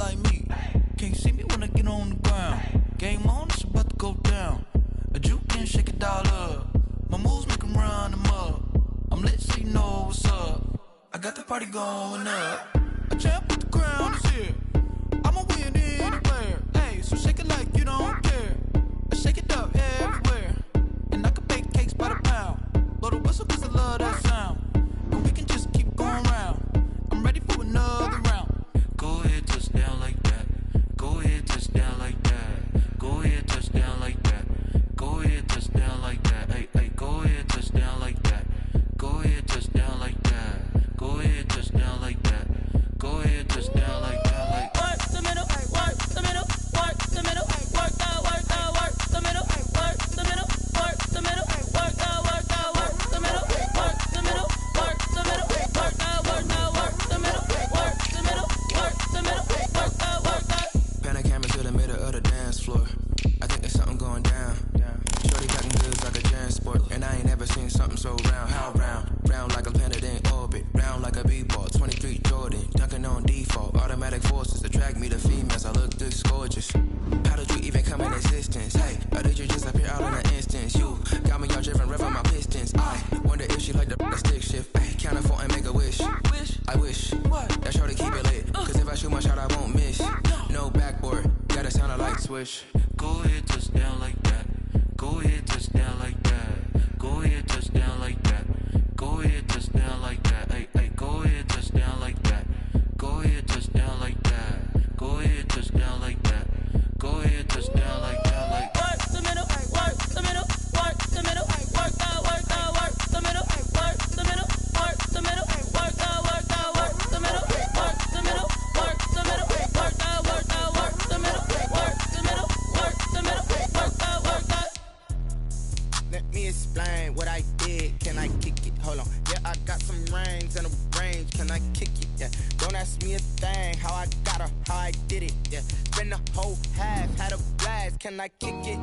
like me. Can't see me when I get on the ground. Game on, it's about to go down. A juke and shake it all up. My moves make them run them up. I'm lit so you know what's up. I got the party going up. A champ with the crown is here. I'ma win anywhere. Hey, so shake it like you don't care. I shake it up everywhere. And I can bake cakes by the pound. Blow the whistle cause I love that sound. And we can just keep going round. I'm ready for another round. Go ahead, touch down like that. Go ahead, touch down like that. Go ahead, touch down like that. Go ahead, touch down like that. Hey, hey, go ahead, touch down like that. Go ahead, touch down like that. Go ahead, touch down like that. Go ahead, touch down like that. Like work the middle, work the middle, work the middle, work out, work out, work the middle, work the middle, work the middle, work out, work out, work the middle, work the middle, work the middle, work out, work out, work the middle, work the middle, work the middle, work out, work out. Pan a camera to the middle of the dance floor. I think there's something going down. Shorty got them goods like a jam sport, and I ain't never seen something so round. How round? Round like a planet in orbit, round like a b-ball. 23 Jordan, dunking on default. Automatic forces attract me to females. I look this gorgeous. How did you even come in existence? Hey, or did you just appear out in an instance? You got me all driven, revving my pistons. I wonder if she like the stick shift. Ay, count it 4 and make a wish. I wish that shorty keep it lit. Cause if I shoot my shot, I won't miss. No backboard, gotta sound a light switch. Go ahead, touch down like that. Go ahead, touch down like that. Go ahead, touch down like that. Go ahead, touch down like that. Hey, hey, go ahead, touch down like that. Go ahead, touch down like that. Go ahead, touch down like that. Go ahead, touch down like that. Like work the middle, work the middle, work the middle, work out, work out, work the middle, work the middle, work the middle, work out, work out, work the middle, work the middle, work the middle, work out, work out, work the middle, work the middle, work the middle, work out, work out. Let me explain what I did. Can I kick it? Hold on. Yeah, I got some range and a range. Can I kick it? Yeah. Don't ask me a thing. How I got her, how I did it. Yeah. Spend the whole half, had a blast. Can I kick it?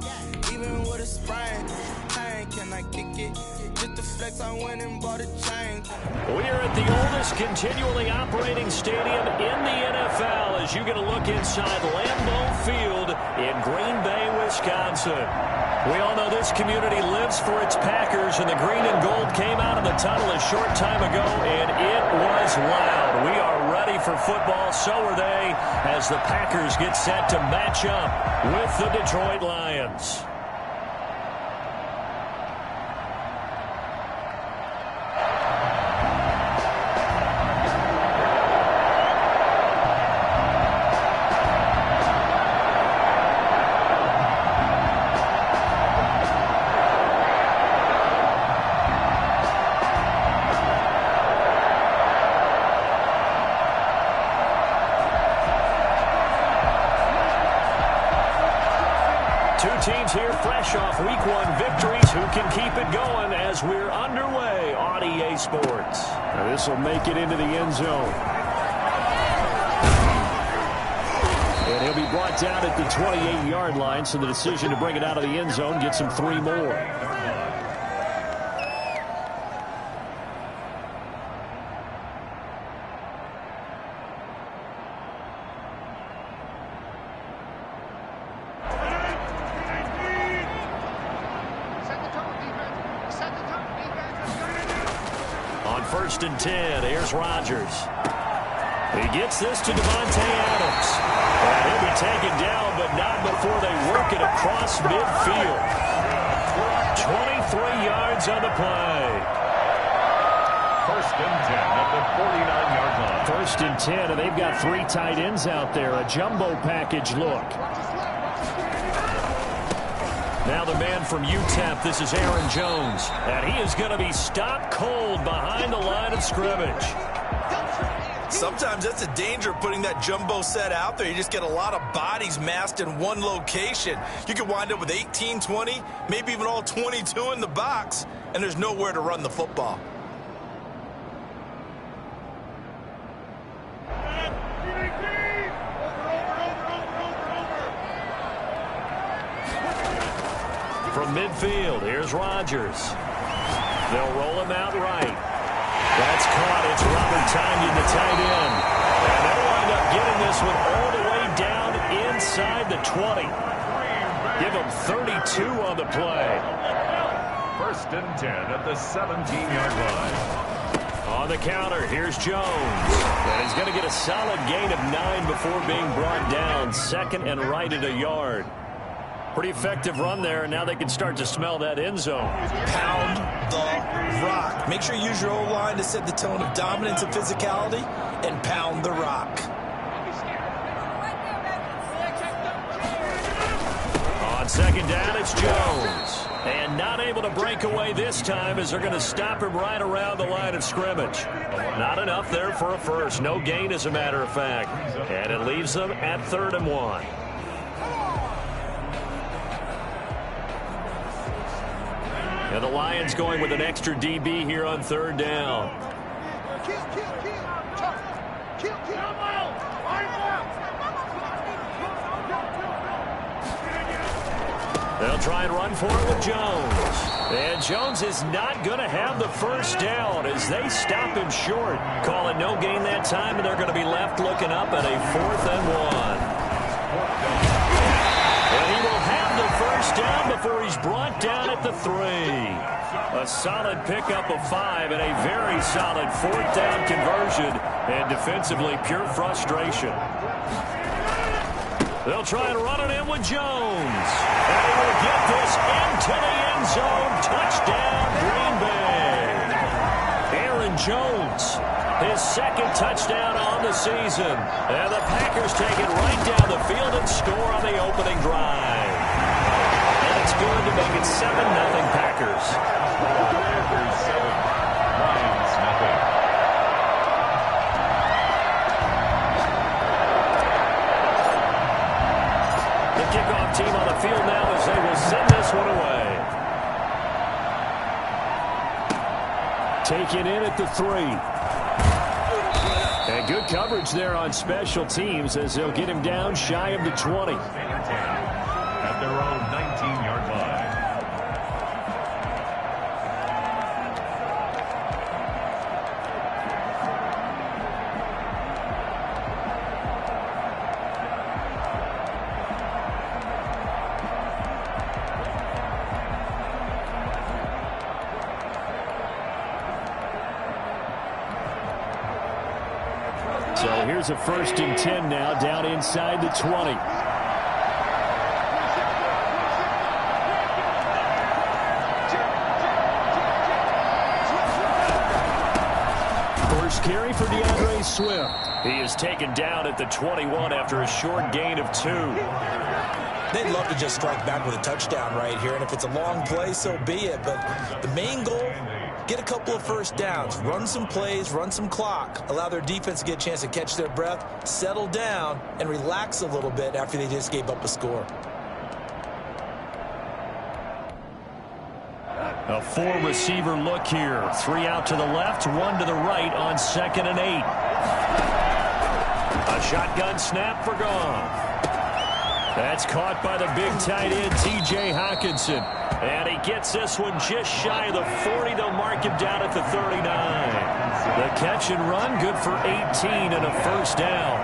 Even with a sprain. Hey, can I kick it? Just to flex, I went and bought a chain. We're at the oldest continually operating stadium in the NFL as you get a look inside Lambeau Field in Green Bay, Wisconsin. We all know this community lives for its Packers, and the green and gold came out of the tunnel a short time ago, and it was loud. We are ready for football, so are they, as the Packers get set to match up with the Detroit Lions. Teams here fresh off Week 1 victories who can keep it going as we're underway on EA Sports. Now this will make it into the end zone. And he'll be brought down at the 28-yard line, so the decision to bring it out of the end zone gets him 3 more. First and 10. Here's Rodgers. He gets this to Devontae Adams. And he'll be taken down, but not before they work it across midfield. 23 yards on the play. First and 10 at the 49-yard line. First and 10, and they've got 3 tight ends out there. A jumbo package look. Now the man from UTEP, this is Aaron Jones. And he is going to be stopped cold behind the line of scrimmage. Sometimes that's the danger of putting that jumbo set out there. You just get a lot of bodies massed in one location. You could wind up with 18, 20, maybe even all 22 in the box, and there's nowhere to run the football. From midfield, here's Rodgers. They'll roll him out right. That's caught. It's Robert Tonyan, the tight end. And they'll wind up getting this one all the way down inside the 20. Give them 32 on the play. 1st and 10 at the 17-yard line. On the counter, here's Jones. And he's going to get a solid gain of 9 before being brought down. 2nd and right at a yard. Pretty effective run there, and now they can start to smell that end zone. Pound the rock. Make sure you use your O-line to set the tone of dominance and physicality, and pound the rock. On 2nd down, it's Jones. And not able to break away this time as they're going to stop him right around the line of scrimmage. Not enough there for a first. No gain, as a matter of fact. And it leaves them at 3rd and 1. And the Lions going with an extra DB here on 3rd down. They'll try and run for it with Jones. And Jones is not going to have the first down as they stop him short. Call it no gain that time, and they're going to be left looking up at a 4th and 1. And he will have the first down before he's brought down at the 3. A solid pickup of 5 and a very solid 4th down conversion. And defensively, pure frustration. They'll try and run it in with Jones. And he will get this into the end zone. Touchdown, Green Bay. Aaron Jones, his 2nd touchdown on the season. And the Packers take it right down the field and score on the opening drive. And it's good to make it 7-0 Packers. Packers 7, Lions nothing. Kickoff team on the field now as they will send this one away. Taken in at the 3. And good coverage there on special teams as they'll get him down shy of the 20. At their own 19-yard line. So here's a 1st and 10 now down inside the 20. First carry for DeAndre Swift. He is taken down at the 21 after a short gain of 2. They'd love to just strike back with a touchdown right here, and if it's a long play, so be it. But the main goal, get a couple of first downs, run some plays, run some clock, allow their defense to get a chance to catch their breath, settle down, and relax a little bit after they just gave up a score. A 4-receiver look here. 3 out to the left, 1 to the right on 2nd and 8. A shotgun snap for Goff. That's caught by the big tight end, T.J. Hockenson. And he gets this one just shy of the 40. They'll mark him down at the 39. The catch and run, good for 18 and a first down.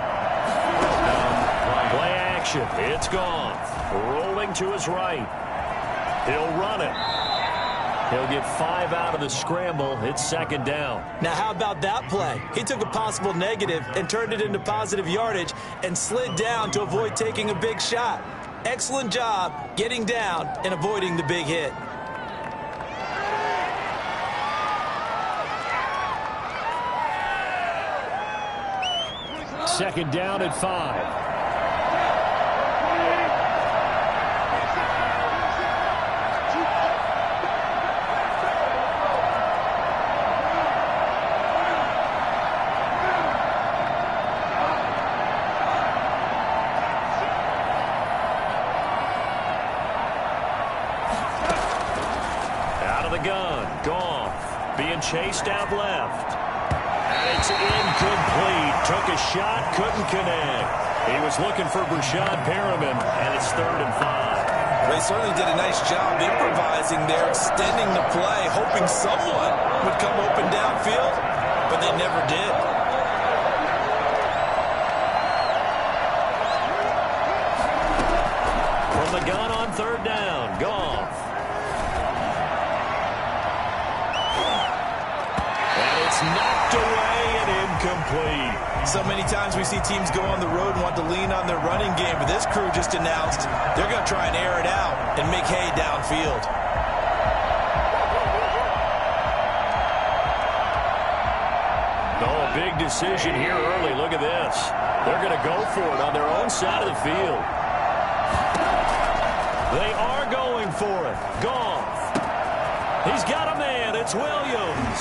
Play action. It's Goff. Rolling to his right. He'll run it. He'll get 5 out of the scramble. It's 2nd down. Now, how about that play? He took a possible negative and turned it into positive yardage and slid down to avoid taking a big shot. Excellent job getting down and avoiding the big hit. Second down at 5. Chased out left. And it's incomplete. Took a shot, couldn't connect. He was looking for Brashad Perriman, and it's 3rd and 5. They certainly did a nice job improvising there, extending the play, hoping someone would come open downfield, but they never did. It's knocked away and incomplete. So many times we see teams go on the road and want to lean on their running game, but this crew just announced they're going to try and air it out and make hay downfield. Oh, a big decision here early. Look at this. They're going to go for it on their own side of the field. They are going for it. Goff. He's got a man. It's Williams.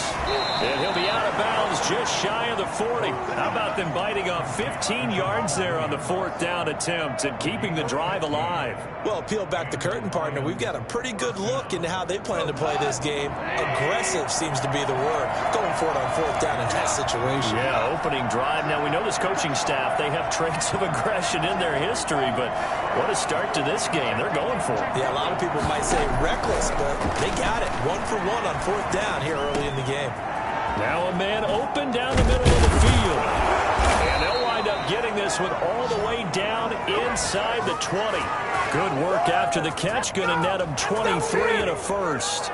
And he'll be out of bounds just shy of the 40. How about them biting off 15 yards there on the 4th down attempt and keeping the drive alive? Well, peel back the curtain, partner. We've got a pretty good look into how they plan to play this game. Aggressive seems to be the word. Going for it on 4th down in that situation. Yeah, opening drive. Now, we know this coaching staff, they have traits of aggression in their history, but what a start to this game. They're going for it. Yeah, a lot of people might say reckless, but they got it. 1 for 1 on 4th down here early in the game. Now a man open down the middle of the field. And they'll wind up getting this one all the way down inside the 20. Good work after the catch. Going to net him 23 and a first.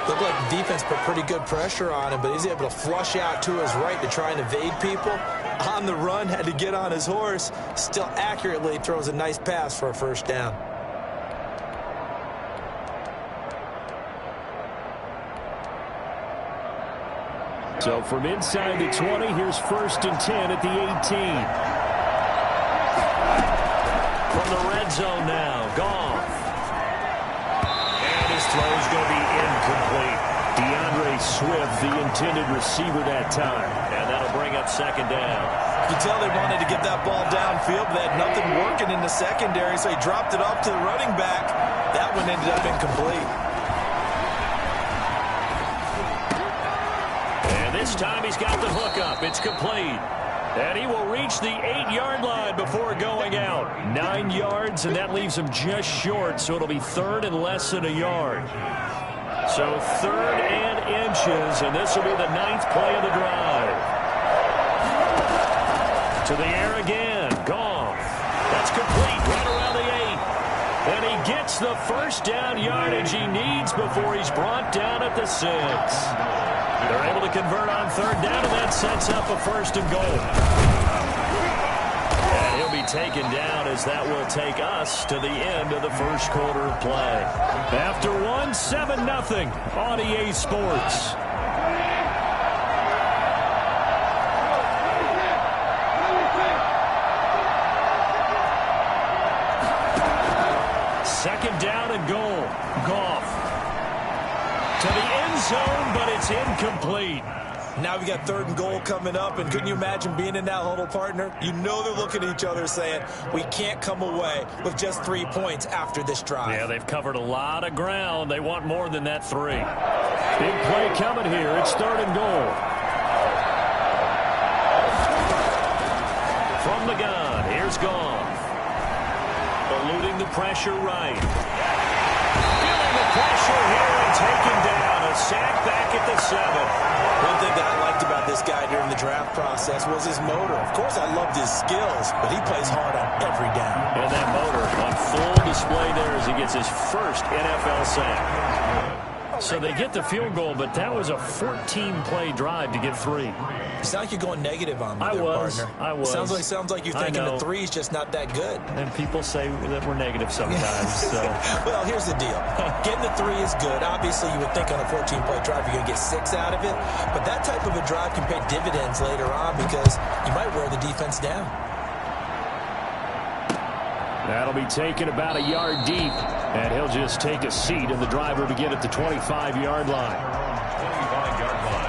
Looked like the defense put pretty good pressure on him, but he's able to flush out to his right to try and evade people. On the run, had to get on his horse. Still accurately throws a nice pass for a first down. So from inside the 20, here's 1st and 10 at the 18. From the red zone now, Goff. And his throw's going to be incomplete. DeAndre Swift, the intended receiver that time. And that'll bring up 2nd down. You can tell they wanted to get that ball downfield, but they had nothing working in the secondary, so he dropped it off to the running back. That one ended up incomplete. This time he's got the hook up. It's complete. And he will reach the 8-yard line before going out. 9 yards, and that leaves him just short, so it'll be 3rd and less than a yard. So 3rd and inches, and this will be the 9th play of the drive. To the air again. Goff. That's complete right around the 8. And he gets the first down yardage he needs before he's brought down at the 6. They're able to convert on 3rd down, and that sets up a 1st and goal. And he'll be taken down as that will take us to the end of the first quarter of play. After 1, 7-0 on EA Sports. Second down and goal. Goff. To the end zone, but it's incomplete. Now we got 3rd and goal coming up, and couldn't you imagine being in that huddle, partner? You know they're looking at each other saying, we can't come away with just 3 points after this drive. Yeah, they've covered a lot of ground. They want more than that 3. Big play coming here. It's 3rd and goal. From the gun, here's Goff. Eluding the pressure right. Feeling the pressure here and taken down. A sack back at the 7. One thing that I liked about this guy during the draft process was his motor. Of course, I loved his skills, but he plays hard on every down. And that motor on full display there as he gets his first NFL sack. So they get the field goal, but that was a 14-play drive to get 3. It's not like you're going negative on me, partner. I was. Sounds like you're thinking the 3's just not that good. And people say that we're negative sometimes. So. Well, here's the deal. Getting the 3 is good. Obviously, you would think on a 14-play drive you're going to get 6 out of it. But that type of a drive can pay dividends later on because you might wear the defense down. That'll be taken about a yard deep. And he'll just take a seat, and the driver begin at the 25-yard line. 25-yard line.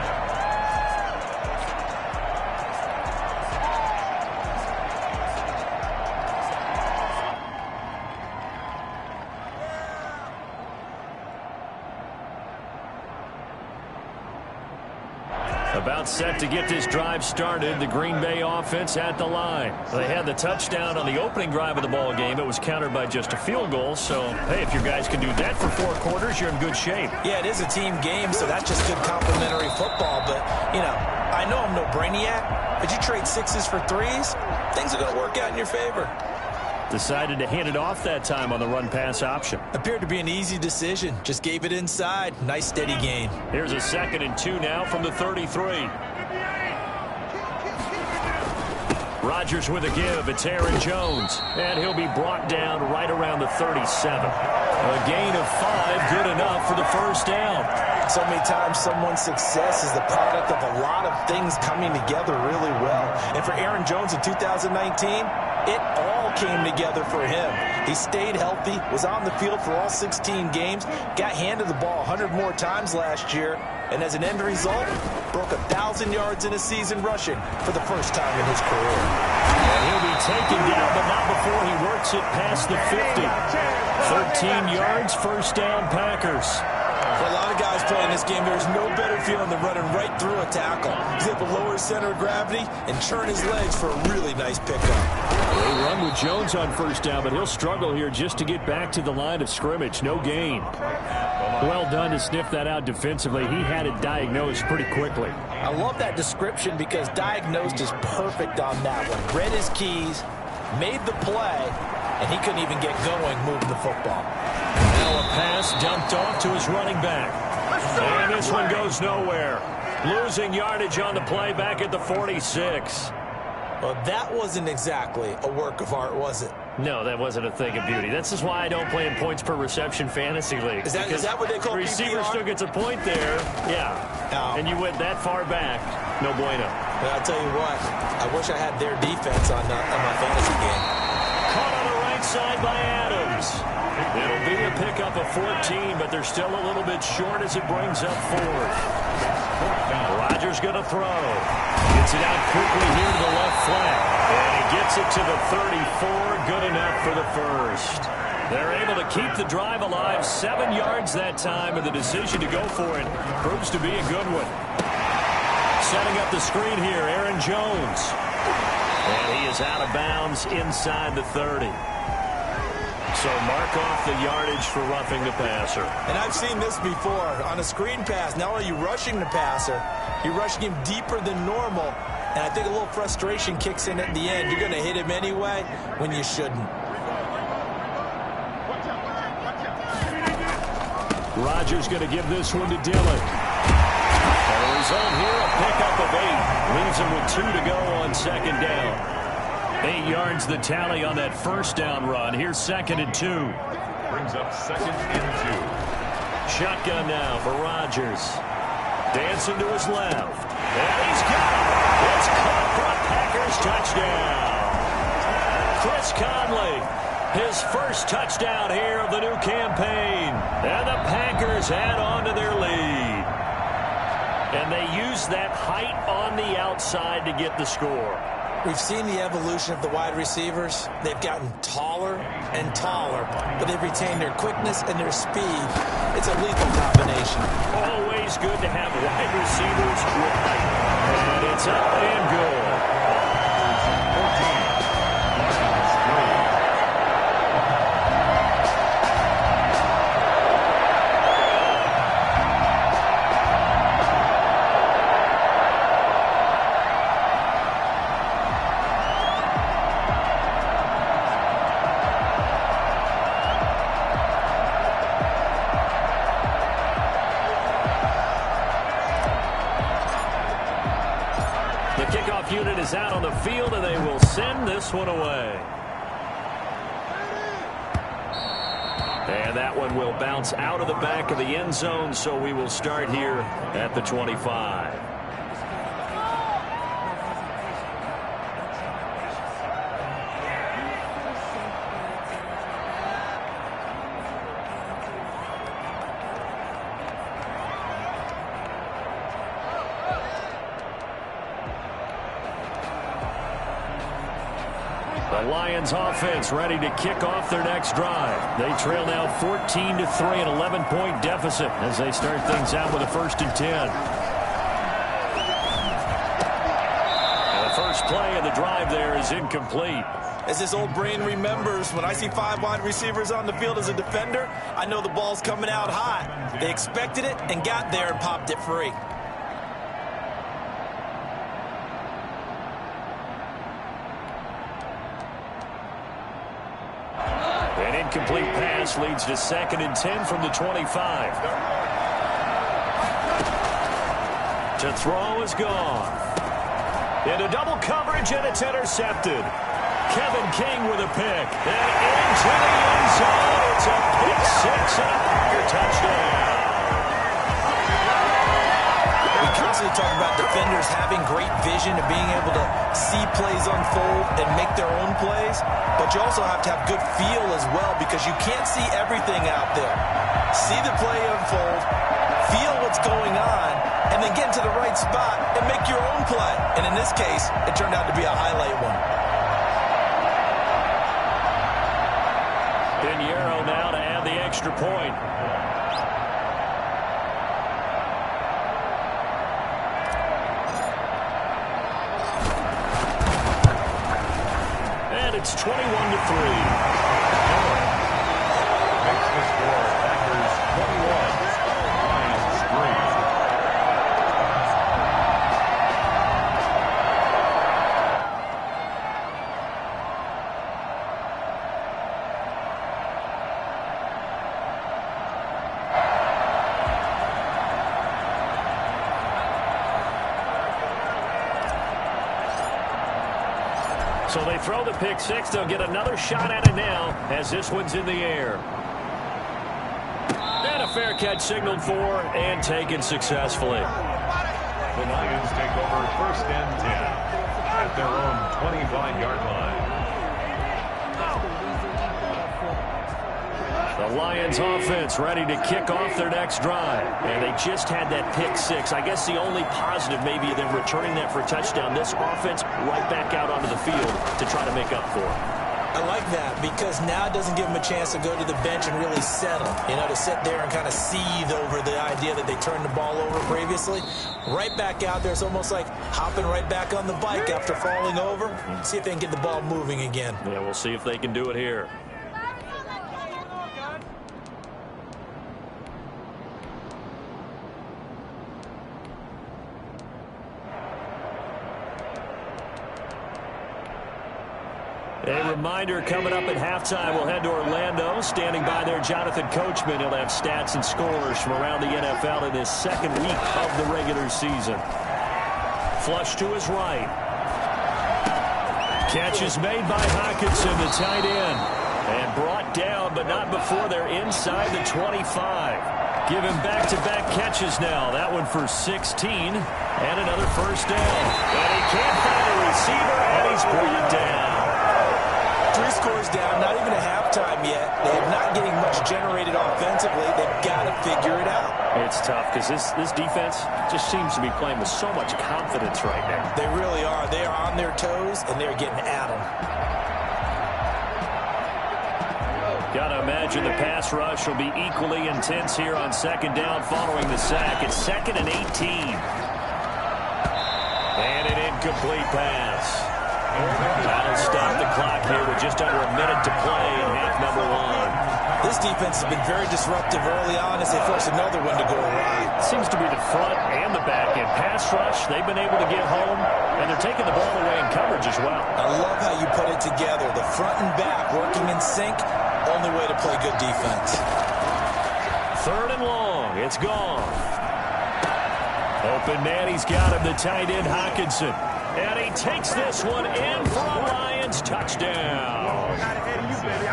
About set to get this drive started. The Green Bay offense at the line. They had the touchdown on the opening drive of the ball game. It was countered by just a field goal. So, hey, if your guys can do that for 4 quarters, you're in good shape. Yeah, it is a team game, so that's just good complimentary football. But, you know, I know I'm no brainiac, but you trade 6s for 3s, things are going to work out in your favor. Decided to hand it off that time on the run-pass option. Appeared to be an easy decision. Just gave it inside. Nice steady gain. Here's a 2nd and 2 now from the 33. Rodgers with a give. It's Aaron Jones. And he'll be brought down right around the 37. A gain of 5, good enough for the first down. So many times someone's success is the product of a lot of things coming together really well. And for Aaron Jones in 2019, it all came together for him. He stayed healthy, was on the field for all 16 games, got handed the ball 100 more times last year, and as an end result, broke 1,000 yards in a season rushing for the first time in his career. And he'll be taken down, but not before he works it past the 50. 13 yards, first down, Packers. For a lot of guys playing this game, there's no better feeling than running right through a tackle. He's able to lower his center of gravity and churn his legs for a really nice pickup. They run with Jones on first down, but he'll struggle here just to get back to the line of scrimmage. No gain. Well done to sniff that out defensively. He had it diagnosed pretty quickly. I love that description because diagnosed is perfect on that one. Read his keys, made the play, and he couldn't even get going moving the football. Now a pass dumped off to his running back. And this one goes nowhere. Losing yardage on the play back at the 46. Well, that wasn't exactly a work of art, was it? No, that wasn't a thing of beauty. This is why I don't play in points per reception fantasy league. Is that what they call receiver PPR? still gets a point there. Yeah. No. And you went that far back. No bueno. But I'll tell you what, I wish I had their defense on my fantasy game. Caught on the right side by Adams. It'll be a pickup of 14, but they're still a little bit short as it brings up 4th. Rodgers going to throw. Gets it out quickly here to the left flank. And he gets it to the 34. Good enough for the first. They're able to keep the drive alive. 7 yards that time, and the decision to go for it proves to be a good one. Setting up the screen here, Aaron Jones. And he is out of bounds inside the 30. So mark off the yardage for roughing the passer. And I've seen this before. On a screen pass, not only are you rushing the passer, you're rushing him deeper than normal. And I think a little frustration kicks in at the end. You're going to hit him anyway when you shouldn't. Rodgers going to give this one to Dillon. And the result here, a pickup of 8. Leaves him with 2 to go on 2nd down. 8 yards the tally on that first down run. Here's 2nd and 2. Brings up 2nd and 2. Shotgun now for Rodgers. Dancing to his left. And he's got it. It's caught for a Packers touchdown. Chris Conley, his first touchdown here of the new campaign. And the Packers add on to their lead. And they use that height on the outside to get the score. We've seen the evolution of the wide receivers. They've gotten taller and taller, but they've retained their quickness and their speed. It's a lethal combination. Always good to have wide receivers with height. And it's up and good. Unit is out on the field, and they will send this one away. And that one will bounce out of the back of the end zone, so we will start here at the 25. The Lions offense ready to kick off their next drive. They trail now 14-3, an 11-point deficit as they start things out with a 1st and 10. And the first play of the drive there is incomplete. As this old brain remembers, when I see 5 wide receivers on the field as a defender, I know the ball's coming out hot. They expected it and got there and popped it free. An incomplete pass leads to 2nd and 10 from the 25. To throw is gone. Into double coverage, and it's intercepted. Kevin King with a pick. And into the end zone. It's a pick six and a Packer touchdown. We constantly talk about defenders having great vision and being able to see plays unfold and make their own plays. But you also have to have good feel as well, because you can't see everything out there. See the play unfold, feel what's going on, and then get to the right spot and make your own play. And in this case, it turned out to be a highlight one. Pinheiro now to add the extra point. And it's 21-3. Makes the score Packers 21, Lions 3. So they throw the pick six. They'll get another shot at it now as this one's in the air. And a fair catch signaled for and taken successfully. The Lions take over 1st and 10 at their own 25-yard line. The Lions offense ready to kick off their next drive. And they just had that pick six. I guess the only positive maybe of them returning that for a touchdown. This offense right back out onto the field to try to make up for it. I like that, because now it doesn't give them a chance to go to the bench and really settle. You know, to sit there and kind of seethe over the idea that they turned the ball over previously. Right back out there. It's almost like hopping right back on the bike after falling over. See if they can get the ball moving again. Yeah, we'll see if they can do it here. A reminder, coming up at halftime, we'll head to Orlando. Standing by there, Jonathan Coachman. He'll have stats and scores from around the NFL in his 2nd week of the regular season. Flush to his right. Catch is made by Hockenson, the tight end. And brought down, but not before they're inside the 25. Give him back-to-back catches now. That one for 16. And another first down. And he can't find a receiver, and he's brought down. 3 scores down, not even a halftime yet. They're not getting much generated offensively. They've got to figure it out. It's tough because this defense just seems to be playing with so much confidence right now. They really are. They are on their toes, and they're getting at them. Got to imagine the pass rush will be equally intense here on 2nd down following the sack. It's 2nd and 18. And an incomplete pass. That'll stop the clock here with just under a minute to play in half number 1. This defense has been very disruptive early on as they force another one to go awry. Seems to be the front and the back end. Pass rush, they've been able to get home, and they're taking the ball away in coverage as well. I love how you put it together. The front and back working in sync, only way to play good defense. 3rd and long, it's gone. Open man, he's got him, the tight end Hockenson. And he takes this one in for a Lions touchdown.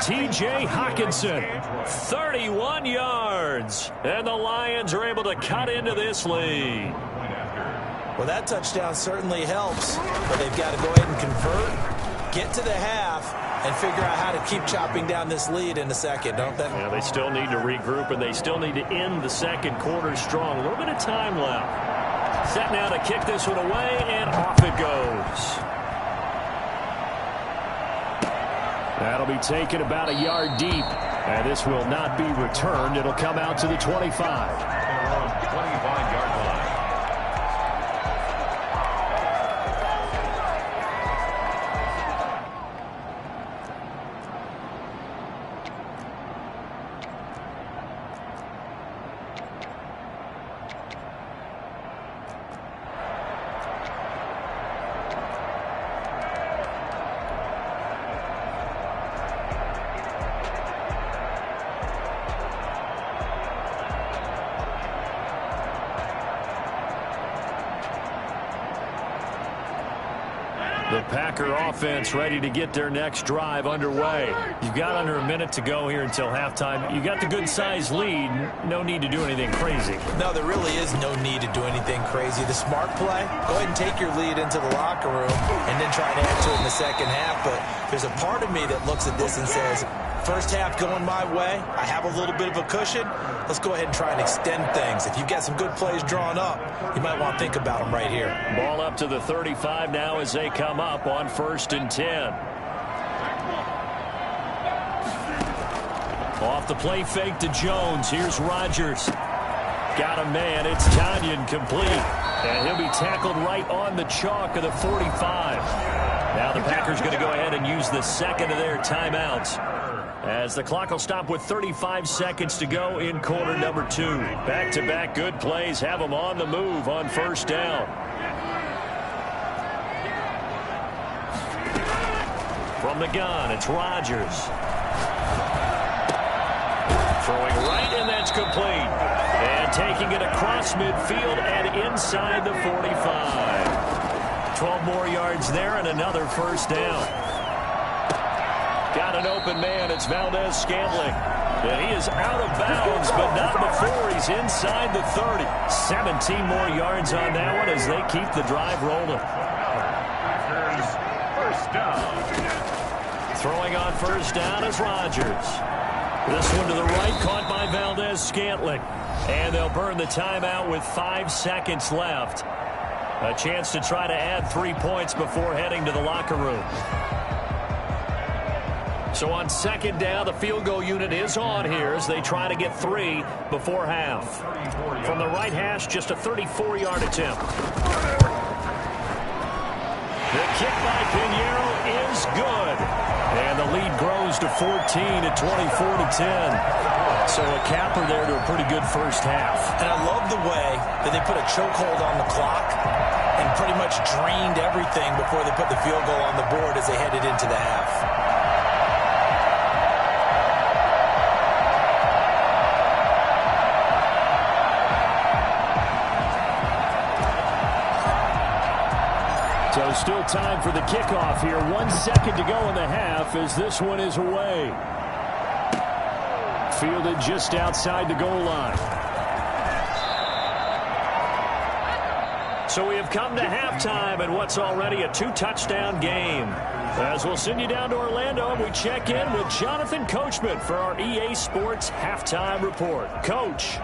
T.J. Hockenson, 31 yards. And the Lions are able to cut into this lead. Well, that touchdown certainly helps, but they've got to go ahead and convert, get to the half, and figure out how to keep chopping down this lead in the second, don't they? Yeah, they still need to regroup, and they still need to end the 2nd quarter strong. A little bit of time left. Set now to kick this one away, and off it goes. That'll be taken about a yard deep, and this will not be returned. It'll come out to the 25. 25-yard line. The Packer offense ready to get their next drive underway. You've got under a minute to go here until halftime. You got the good-sized lead. No need to do anything crazy. No, there really is no need to do anything crazy. The smart play, go ahead and take your lead into the locker room and then try to add to it in the second half. But there's a part of me that looks at this and says, first half going my way, I have a little bit of a cushion. Let's go ahead and try and extend things. If you've got some good plays drawn up, you might want to think about them right here. Ball up to the 35 now as they come up on 1st and 10. Off the play fake to Jones. Here's Rodgers. Got a man. It's Tanyan complete. And he'll be tackled right on the chalk of the 45. Now the Packers going to go ahead and use the second of their timeouts, as the clock will stop with 35 seconds to go in quarter number 2. Back-to-back good plays have them on the move on 1st down. From the gun, it's Rodgers. Throwing right, and that's complete. And taking it across midfield and inside the 45. 12 more yards there and another 1st down. Got an open man. It's Valdez-Scantling. And he is out of bounds, but not before he's inside the 30. 17 more yards on that one as they keep the drive rolling. 1st down. Throwing on 1st down is Rodgers. This one to the right, caught by Valdez-Scantling. And they'll burn the timeout with 5 seconds left. A chance to try to add 3 points before heading to the locker room. So on 2nd down, the field goal unit is on here as they try to get 3 before half. From the right hash, just a 34-yard attempt. The kick by Pinheiro is good. And the lead grows to 14 at 24-10. So a capper there to a pretty good first half. And I love the way that they put a chokehold on the clock and pretty much drained everything before they put the field goal on the board as they headed into the half. So still time for the kickoff here. 1 second to go in the half as this one is away. Fielded just outside the goal line. So we have come to halftime in what's already a 2-touchdown game. As we'll send you down to Orlando, we check in with Jonathan Coachman for our EA Sports Halftime Report. Coach.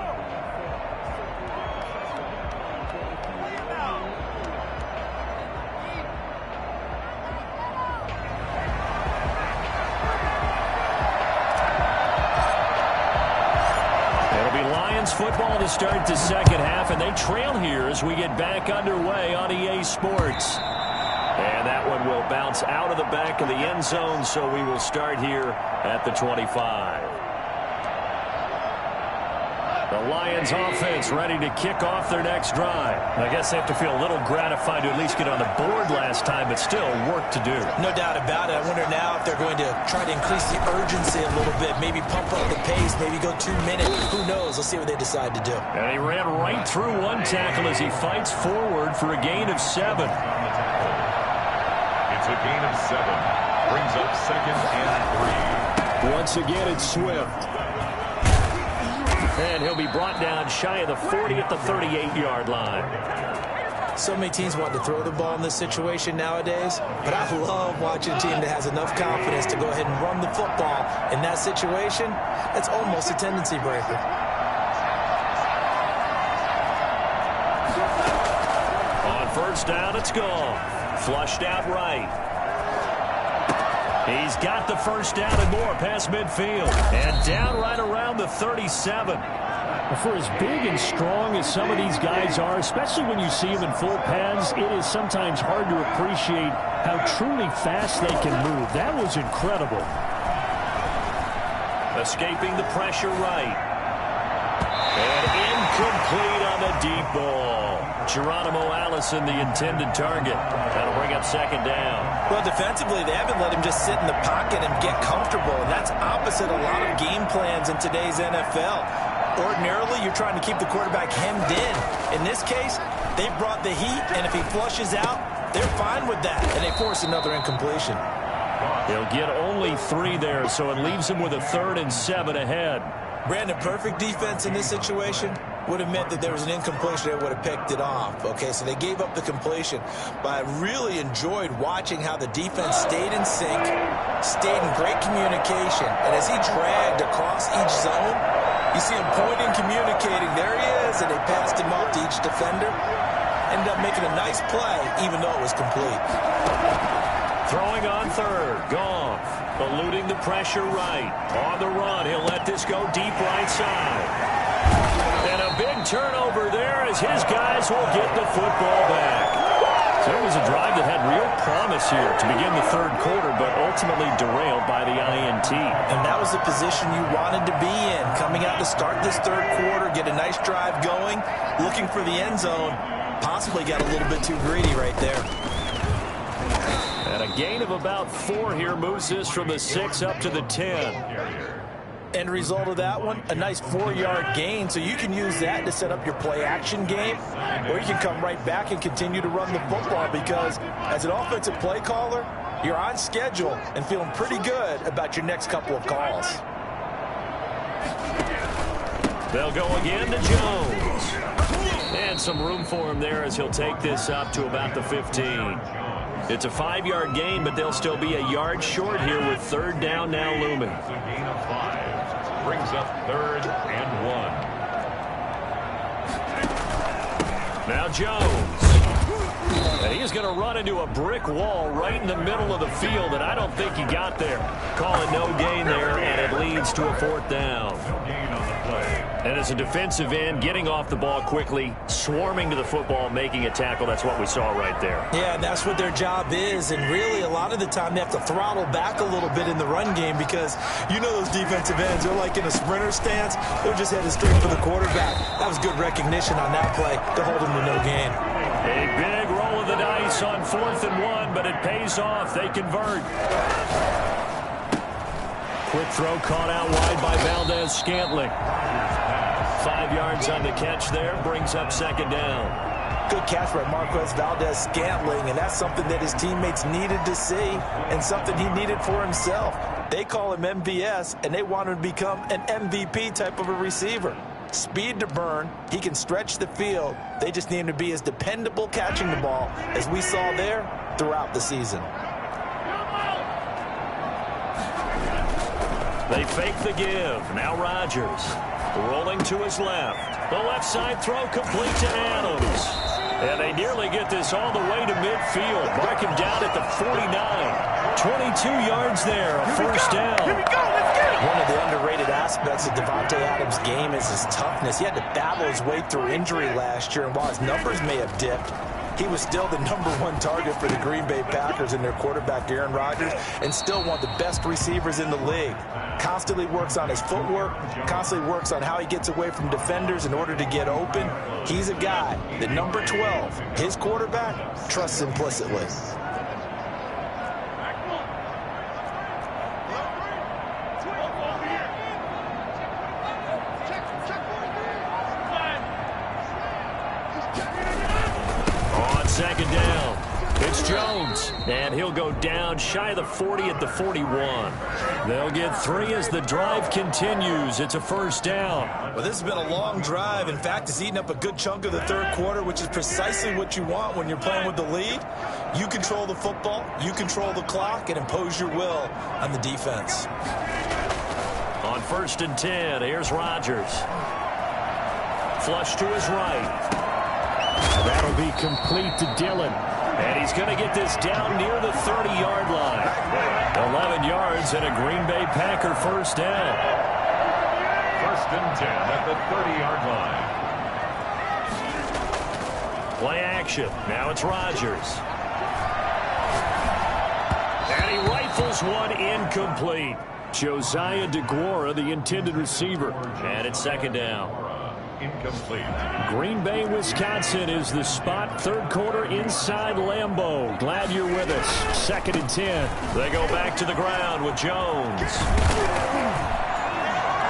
Football to start the second half, and they trail here as we get back underway on EA Sports. And that one will bounce out of the back of the end zone, so we will start here at the 25. The Lions offense ready to kick off their next drive. I guess they have to feel a little gratified to at least get on the board last time, but still work to do. No doubt about it. I wonder now if they're going to try to increase the urgency a little bit, maybe pump up the pace, maybe go 2 minutes. Who knows? We'll see what they decide to do. And he ran right through one tackle as he fights forward for a gain of 7. It's a gain of 7. Brings up 2nd and 3. Once again, it's Swift. And he'll be brought down shy of the 40 at the 38-yard line. So many teams want to throw the ball in this situation nowadays, but I love watching a team that has enough confidence to go ahead and run the football in that situation. That's almost a tendency breaker. On 1st down, it's gone. Flushed out right. He's got the 1st down and more past midfield. And down right around the 37. For as big and strong as some of these guys are, especially when you see them in full pads, it is sometimes hard to appreciate how truly fast they can move. That was incredible. Escaping the pressure right. And incomplete on the deep ball. Geronimo Allison, the intended target. That'll bring up 2nd down. Well, defensively, they haven't let him just sit in the pocket and get comfortable. And that's opposite a lot of game plans in today's NFL. Ordinarily, you're trying to keep the quarterback hemmed in. In this case, they've brought the heat, and if he flushes out, they're fine with that, and they force another incompletion. He'll get only 3 there, so it leaves him with a 3rd and 7 ahead. Brandon, perfect defense in this situation would have meant that there was an incompletion that would have picked it off. Okay, so they gave up the completion, but I really enjoyed watching how the defense stayed in sync, stayed in great communication, and as he dragged across each zone, you see him pointing, communicating. There he is, and they passed him off to each defender. Ended up making a nice play, even though it was complete. Throwing on 3rd, Goff, eluding the pressure right. On the run, he'll let this go deep right side. And a big turnover there as his guys will get the football back. So it was a drive that had real promise here to begin the 3rd quarter, but ultimately derailed by the INT. And that was the position you wanted to be in, coming out to start this 3rd quarter, get a nice drive going, looking for the end zone. Possibly got a little bit too greedy right there. And a gain of about 4 here moves this from the 6 up to the 10. End result of that one, a nice 4-yard gain, so you can use that to set up your play-action game, or you can come right back and continue to run the football because as an offensive play caller, you're on schedule and feeling pretty good about your next couple of calls. They'll go again to Jones. And some room for him there as he'll take this up to about the 15. It's a 5-yard gain, but they'll still be a yard short here with 3rd down now looming. It's a gain of 5. Brings up 3rd and 1. Now Jones. And he's going to run into a brick wall right in the middle of the field, and I don't think he got there. Calling no gain there, and it leads to a 4th down. No gain on the play. And as a defensive end, getting off the ball quickly, swarming to the football, making a tackle, that's what we saw right there. Yeah, and that's what their job is, and really a lot of the time they have to throttle back a little bit in the run game because you know those defensive ends, they're like in a sprinter stance, they're just headed straight for the quarterback. That was good recognition on that play to hold him to no gain. A big roll of the dice on 4th and 1, but it pays off. They convert. Quick throw caught out wide by Valdez-Scantling. 5 yards on the catch there, brings up 2nd down. Good catch by Marquez Valdez-Scantling, and that's something that his teammates needed to see and something he needed for himself. They call him MVS, and they want him to become an MVP type of a receiver. Speed to burn. He can stretch the field. They just need him to be as dependable catching the ball as we saw there throughout the season. They fake the give. Now Rodgers rolling to his left. The left side throw complete to Adams. And they nearly get this all the way to midfield. Mark him down at the 49. 22 yards there, a 1st down. Here we go, let's get it! One of the underrated aspects of Davante Adams' game is his toughness. He had to battle his way through injury last year, and while his numbers may have dipped, he was still the #1 target for the Green Bay Packers and their quarterback, Aaron Rodgers, and still one of the best receivers in the league. Constantly works on his footwork, constantly works on how he gets away from defenders in order to get open. He's a guy that number 12, his quarterback, trusts implicitly. On 2nd down, it's Jones, and he'll go down shy of the 40 at the 41. They'll get 3 as the drive continues. It's a 1st down. Well, this has been a long drive. In fact, it's eaten up a good chunk of the 3rd quarter, which is precisely what you want when you're playing with the lead. You control the football, you control the clock, and impose your will on the defense. On 1st and 10, here's Rodgers. Flush to his right. That'll be complete to Dillon. And he's going to get this down near the 30-yard line. 11 yards and a Green Bay Packer 1st down. 1st and 10 at the 30-yard line. Play action. Now it's Rodgers. And he rifles one incomplete. Josiah DeGuara, the intended receiver. And it's 2nd down. Incomplete. Green Bay, Wisconsin is the spot. 3rd quarter inside Lambeau. Glad you're with us. 2nd and 10. They go back to the ground with Jones.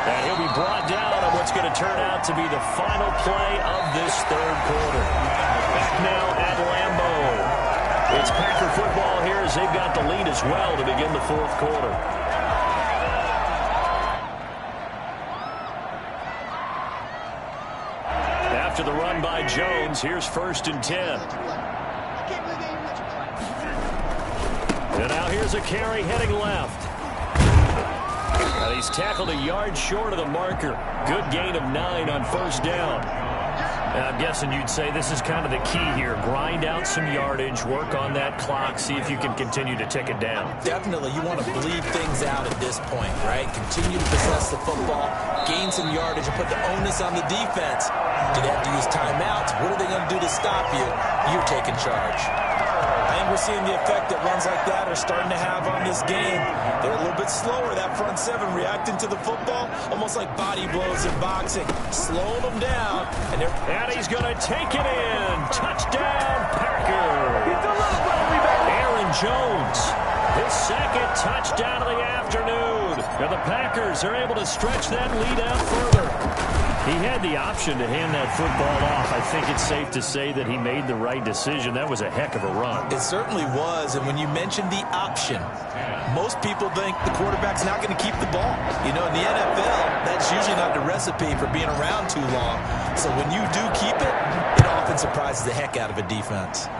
And he'll be brought down on what's going to turn out to be the final play of this 3rd quarter. Back now at Lambeau. they've got the lead as well to begin the fourth quarter. After the run by Jones, here's 1st and 10. And now here's a carry heading left. And he's tackled a yard short of the marker. Good gain of 9 on 1st down. And I'm guessing you'd say this is kind of the key here. Grind out some yardage, work on that clock, see if you can continue to tick it down. Definitely. You want to bleed things out at this point, right? Continue to possess the football, gain some yardage, and put the onus on the defense. Do they have to use timeouts? What are they going to do to stop you? You're taking charge. I think we're seeing the effect that runs like that are starting to have on this game. They're a little bit slower, that front seven, reacting to the football, almost like body blows in boxing, slowing them down. And he's going to take it in. Touchdown, Packers. Aaron Jones, his 2nd touchdown of the afternoon. And the Packers are able to stretch that lead out further. He had the option to hand that football off. I think it's safe to say that he made the right decision. That was a heck of a run. It certainly was, and when you mentioned the option, most people think the quarterback's not going to keep the ball. You know, in the NFL, that's usually not the recipe for being around too long. So when you do keep it, it often surprises the heck out of a defense.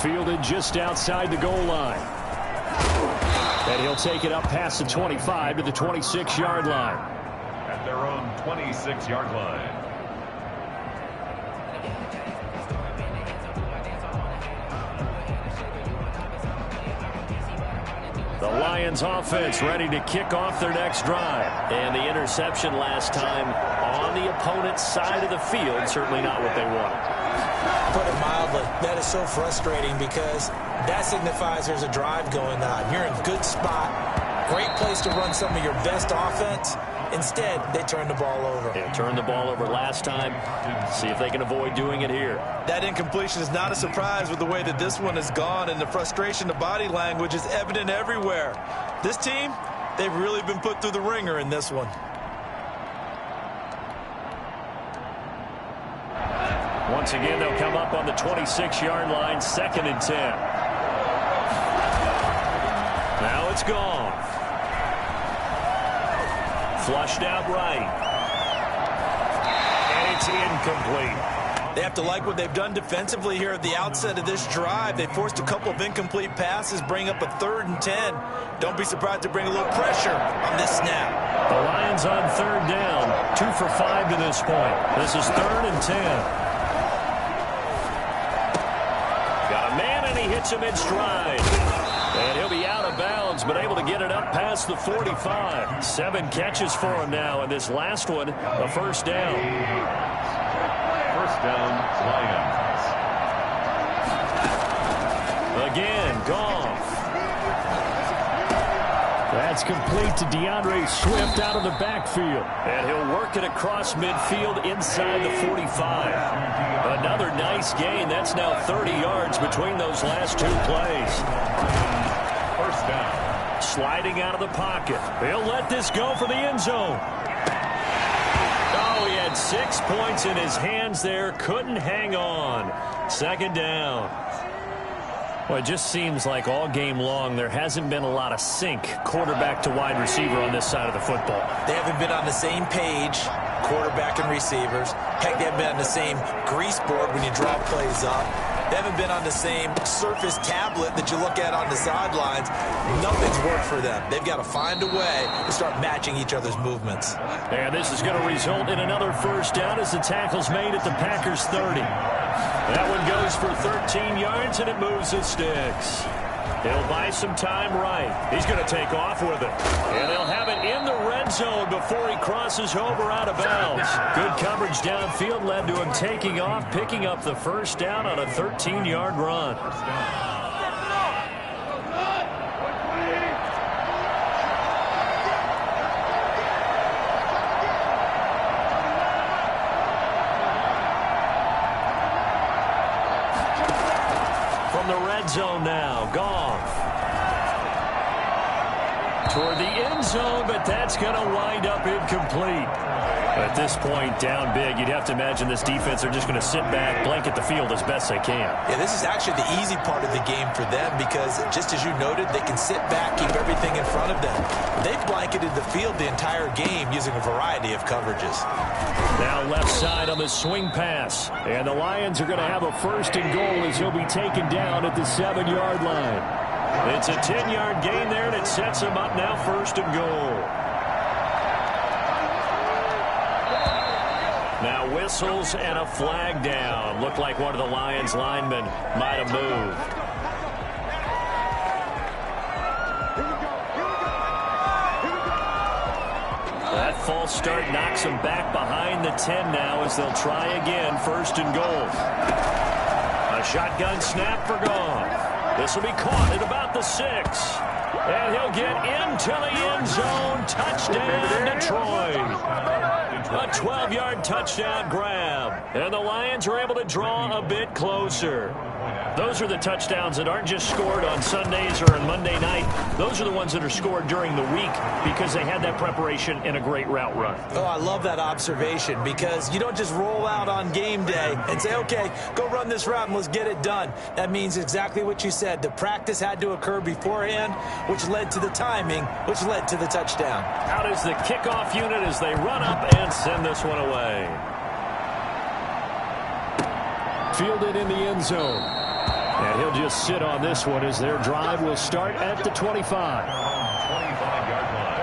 Fielded just outside the goal line. And he'll take it up past the 25 to the 26-yard line. At their own 26-yard line. The Lions offense ready to kick off their next drive. And the interception last time on the opponent's side of the field, certainly not what they wanted. Put it mildly, that is so frustrating because that signifies there's a drive going on. You're in a good spot, great place to run some of your best offense. Instead, they turn the ball over. They turned the ball over last time. See if they can avoid doing it here. That incompletion is not a surprise with the way that this one has gone, and the frustration, the body language is evident everywhere. This team, they've really been put through the ringer in this one. Once again, they'll come up on the 26-yard line, 2nd and 10. Now it's gone. Flushed out right. And it's incomplete. They have to like what they've done defensively here at the outset of this drive. They forced a couple of incomplete passes, bring up a 3rd and 10. Don't be surprised to bring a little pressure on this snap. The Lions on 3rd down, 2 for 5 to this point. This is 3rd and 10. Got a man, and he hits him in stride. And he'll be out of bounds, but able to get it up past the 45. 7 catches for him now, and this last one, a 1st down. 1st down, Lions. Again, Goff. That's complete to DeAndre Swift out of the backfield. And he'll work it across midfield inside the 45. Another nice gain. That's now 30 yards between those last 2 plays. 1st down. Sliding out of the pocket. He'll let this go for the end zone. Oh, he had 6 points in his hands there. Couldn't hang on. 2nd down. Well, it just seems like all game long there hasn't been a lot of sync quarterback to wide receiver on this side of the football. They haven't been on the same page, quarterback and receivers. Heck, they haven't been on the same grease board when you draw plays up. They haven't been on the same Surface tablet that you look at on the sidelines. Nothing's worked for them. They've got to find a way to start matching each other's movements. And this is going to result in another 1st down as the tackle's made at the Packers 30. That one goes for 13 yards, and it moves the sticks. He'll buy some time right. He's going to take off with it. And they'll have it in the red zone before he crosses over out of bounds. Good coverage downfield led to him taking off, picking up the 1st down on a 13-yard run. From the red zone now, Goff. Toward the end zone, but that's going to wind up incomplete. At this point, down big, you'd have to imagine this defense are just going to sit back, blanket the field as best they can. Yeah, this is actually the easy part of the game for them because, just as you noted, they can sit back, keep everything in front of them. They've blanketed the field the entire game using a variety of coverages. Now left side on the swing pass. And the Lions are going to have a 1st and goal as he'll be taken down at the 7-yard line. It's a 10-yard gain there, and it sets him up now 1st and goal. Now whistles and a flag down. Looked like one of the Lions linemen might have moved. That false start knocks them back behind the 10 now as they'll try again. 1st and goal. A shotgun snap for Goff. This will be caught at about the 6. And he'll get into the end zone. Touchdown, Detroit. A 12-yard touchdown grab. And the Lions are able to draw a bit closer. Those are the touchdowns that aren't just scored on Sundays or on Monday night. Those are the ones that are scored during the week because they had that preparation and a great route run. Oh, I love that observation because you don't just roll out on game day and say, okay, go run this route and let's get it done. That means exactly what you said. The practice had to occur beforehand, which led to the timing, which led to the touchdown. Out is the kickoff unit as they run up and send this one away. Fielded in the end zone. And he'll just sit on this one as their drive will start at the 25. 25-yard line.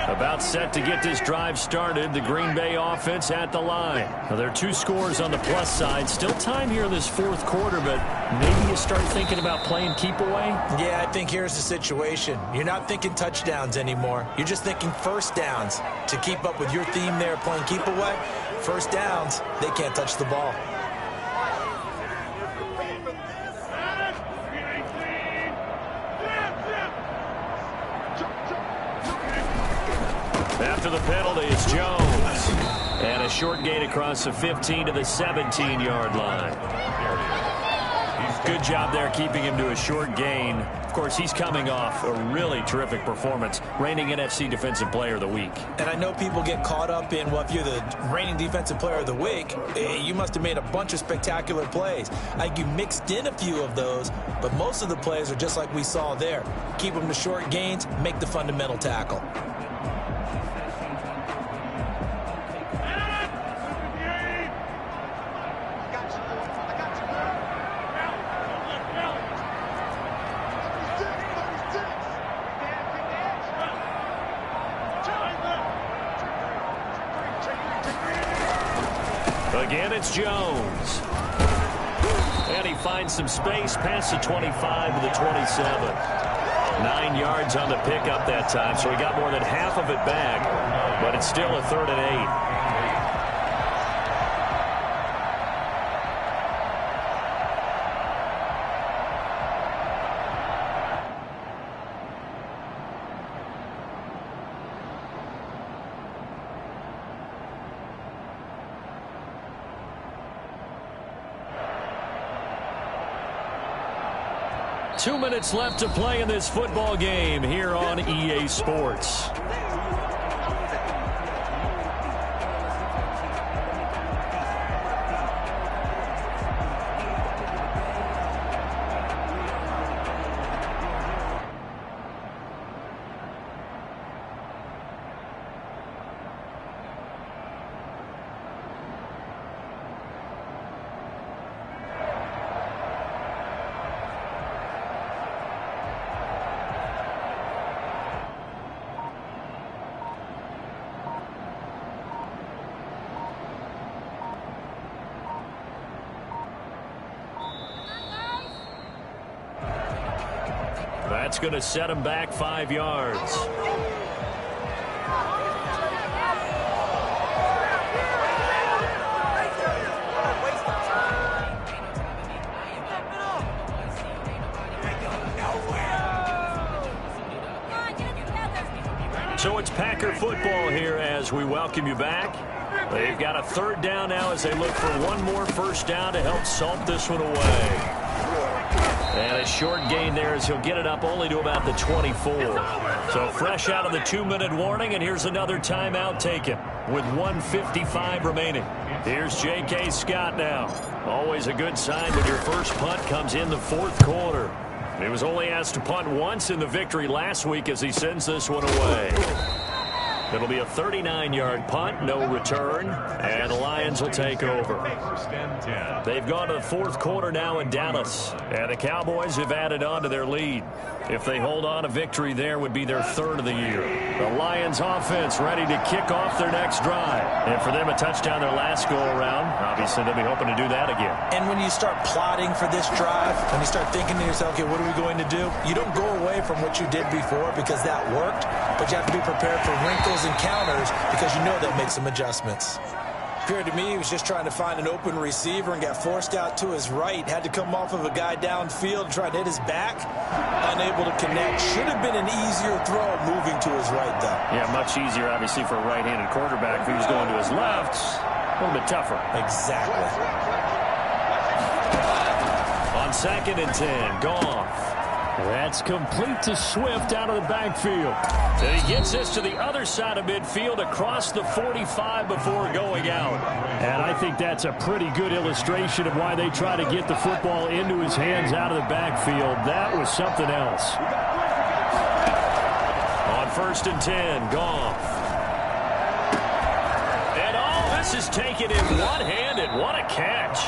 About set to get this drive started. The Green Bay offense at the line. Now, there are 2 scores on the plus side. Still time here in this 4th quarter, but maybe you start thinking about playing keep away? Yeah, I think here's the situation. You're not thinking touchdowns anymore. You're just thinking 1st downs. To keep up with your theme there, playing keep away, 1st downs, they can't touch the ball. After the penalty, it's Jones. And a short gain across the 15 to the 17-yard line. Good job there keeping him to a short gain. Of course, he's coming off a really terrific performance, reigning NFC Defensive Player of the Week. And I know people get caught up in, well, if you're the reigning Defensive Player of the Week, you must have made a bunch of spectacular plays. I think you mixed in a few of those, but most of the plays are just like we saw there. Keep them to short gains, make the fundamental tackle. Again, it's Jones. And he finds some space past the 25 to the 27. 9 yards on the pickup that time, so he got more than half of it back. But it's still a 3rd and 8. Two minutes left to play in this football game here on EA Sports. That's going to set him back 5 yards. So it's Packer football here as we welcome you back. They've got a 3rd down now as they look for one more 1st down to help salt this one away. And a short gain there as he'll get it up only to about the 24. So fresh out of the 2-minute warning, and here's another timeout taken with 1:55 remaining. Here's J.K. Scott now. Always a good sign when your first punt comes in the fourth quarter. He was only asked to punt once in the victory last week as he sends this one away. It'll be a 39-yard punt, no return, and the Lions will take over. They've gone to the fourth quarter now in Dallas, and the Cowboys have added on to their lead. If they hold on, a victory there would be their third of the year. The Lions offense ready to kick off their next drive. And for them, a touchdown their last go-around. Obviously, they'll be hoping to do that again. And when you start plotting for this drive, when you start thinking to yourself, okay, what are we going to do? You don't go away from what you did before because that worked, but you have to be prepared for wrinkles and counters because you know they'll make some adjustments. Appeared to me he was just trying to find an open receiver and got forced out to his right. Had to come off of a guy downfield, tried to hit his back. Unable to connect. Should have been an easier throw moving to his right, though. Yeah, much easier, obviously, for a right-handed quarterback. If he was going to his left, a little bit tougher. Exactly. On 2nd and 10, Goff. That's complete to Swift out of the backfield. And he gets this to the other side of midfield across the 45 before going out. And I think that's a pretty good illustration of why they try to get the football into his hands out of the backfield. That was something else. On 1st and 10, Goff. And all this is taken in one-handed. What a catch.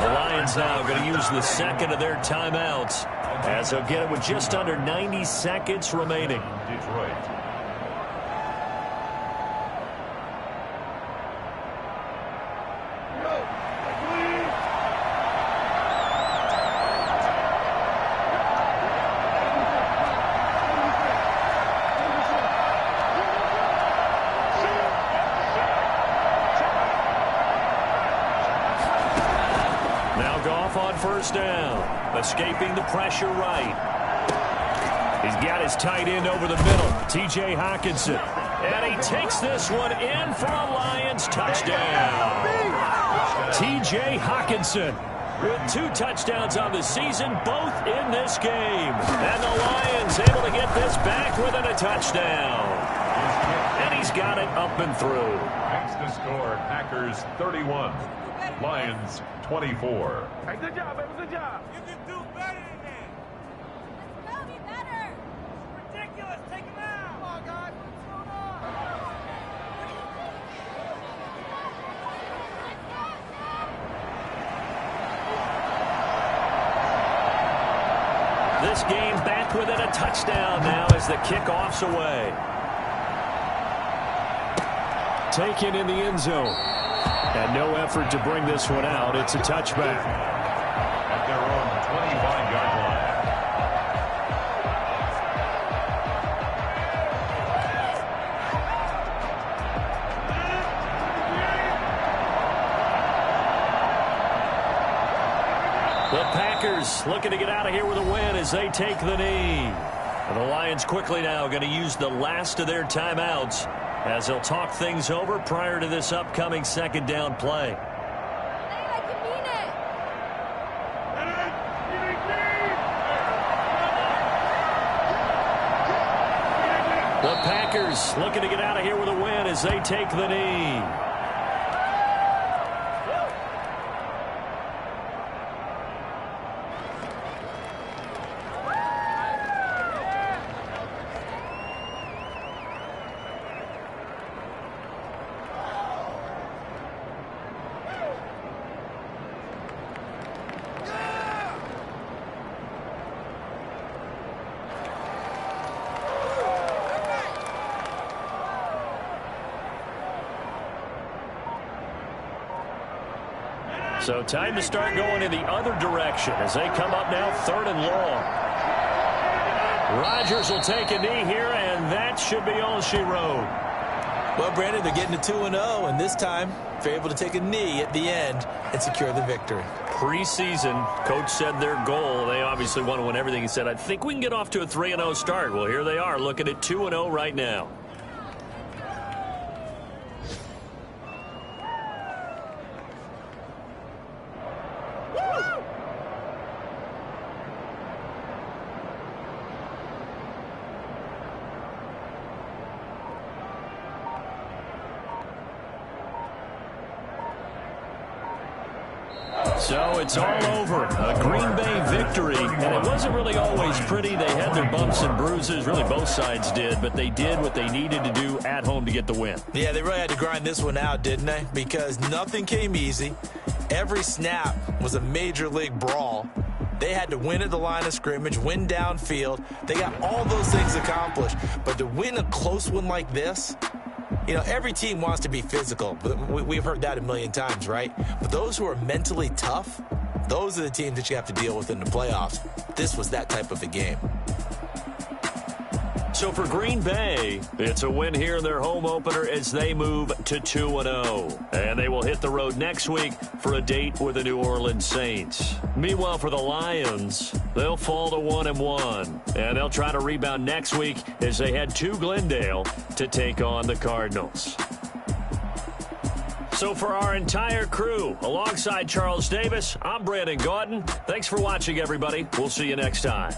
The Lions now going to use the second of their timeouts, as they'll get it with just under 90 seconds remaining. Detroit. Now Goff on 1st down, escaping the pressure right. He's got his tight end over the middle, T.J. Hockenson. And he takes this one in for a Lions touchdown. T.J. Hockenson with 2 touchdowns on the season, both in this game. And the Lions able to get this back within a touchdown. And he's got it up and through. Makes the score Packers 31, Lions 24. Hey, good job, baby, good job. You can do better than that. Let's go, be better. Ridiculous. Take him out. Come on, guys. What's going on? This game back within a touchdown now as the kickoff's away. Taken in the end zone. And no effort to bring this one out. It's a touchback. At their own 25-yard line. The Packers looking to get out of here with a win as they take the knee. And the Lions quickly now going to use the last of their timeouts as they'll talk things over prior to this upcoming 2nd down play. The Packers looking to get out of here with a win as they take the knee. So time to start going in the other direction as they come up now 3rd and long. Rodgers will take a knee here, and that should be all she wrote. Well, Brandon, they're getting to 2-0, and this time they're able to take a knee at the end and secure the victory. Preseason, coach said their goal, they obviously want to win everything. He said, I think we can get off to a 3-0 start. Well, here they are looking at 2-0 right now. So it's all over. A Green Bay victory. And it wasn't really always pretty. They had their bumps and bruises. Really, both sides did. But they did what they needed to do at home to get the win. Yeah, they really had to grind this one out, didn't they? Because nothing came easy. Every snap was a major league brawl. They had to win at the line of scrimmage, win downfield. They got all those things accomplished. But to win a close one like this, you know, every team wants to be physical. We've heard that a million times, right? But those who are mentally tough, those are the teams that you have to deal with in the playoffs. This was that type of a game. So for Green Bay, it's a win here in their home opener as they move to 2-0. And they will hit the road next week for a date with the New Orleans Saints. Meanwhile, for the Lions, they'll fall to 1-1. And they'll try to rebound next week as they head to Glendale to take on the Cardinals. So for our entire crew, alongside Charles Davis, I'm Brandon Gaudin. Thanks for watching, everybody. We'll see you next time.